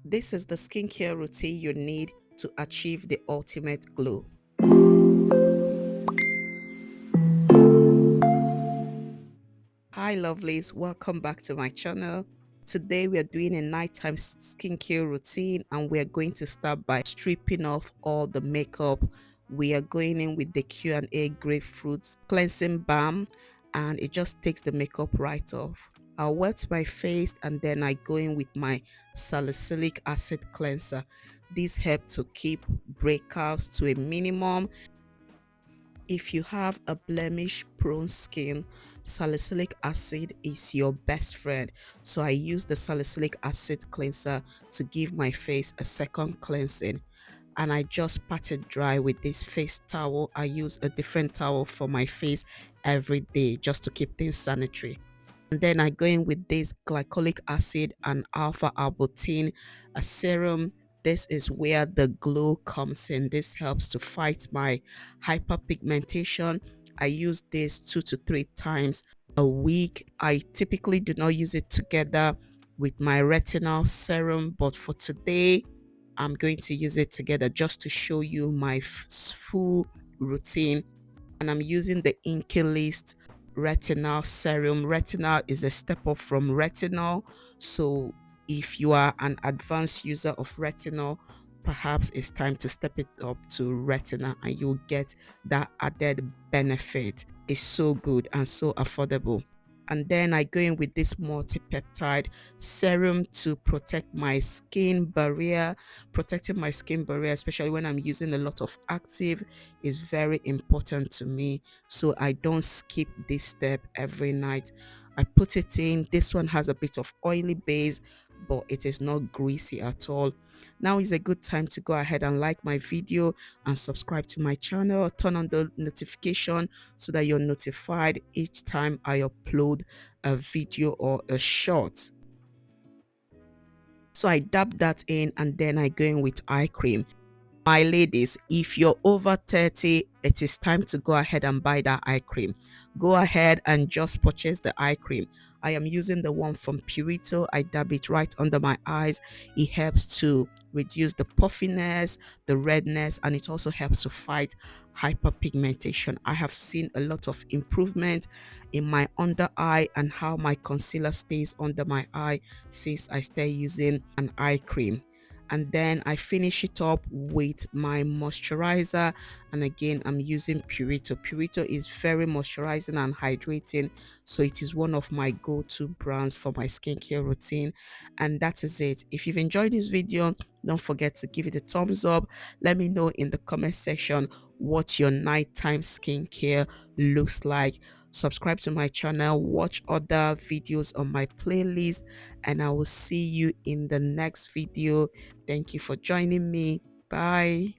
This is the skincare routine you need to achieve the ultimate glow. Hi lovelies, welcome back to my channel. Today we are doing a nighttime skincare routine and we are going to start by stripping off all the makeup. We are going in with the Q&A grapefruit cleansing balm and it just takes the makeup right off. I'll wet my face and then I go in with my salicylic acid cleanser. These help to keep breakouts to a minimum. If you have a blemish prone skin, salicylic acid is your best friend. So I use the salicylic acid cleanser to give my face a second cleansing. And I just pat it dry with this face towel. I use a different towel for my face every day just to keep things sanitary. And then I go in with this glycolic acid and alpha arbutin, a serum. This is where the glow comes in. This helps to fight my hyperpigmentation. I use this 2 to 3 times a week. I typically do not use it together with my retinol serum, but for today, I'm going to use it together just to show you my full routine. And I'm using the List retinol serum. Retinol is a step up from retinol. So if you are an advanced user of retinol, perhaps it's time to step it up to retinol and you'll get that added benefit. It's so good and so affordable. And then I go in with this multi-peptide serum to protect my skin barrier. Protecting my skin barrier, especially when I'm using a lot of active, is very important to me. So I don't skip this step every night. I put it in. This one has a bit of oily base, but it is not greasy at all. Now is a good time to go ahead and like my video and subscribe to my channel. Turn on the notification so that you're notified each time I upload a video or a short. So I dab that in and then I go in with eye cream. My ladies, if you're over 30, it is time to go ahead and buy that eye cream. Go ahead and just purchase the eye cream. I am using the one from Purito. I dab it right under my eyes. It helps to reduce the puffiness, the redness, and it also helps to fight hyperpigmentation. I have seen a lot of improvement in my under eye and how my concealer stays under my eye since I started using an eye cream. And then I finish it up with my moisturizer, and again I'm using Purito is very moisturizing and hydrating, so it is one of my go-to brands for my skincare routine. And that is it. If you've enjoyed this video, don't forget to give it a thumbs up. Let me know in the comment section what your nighttime skincare looks like. Subscribe to my channel, watch other videos on my playlist, and I will see you in the next video. Thank you for joining me. Bye.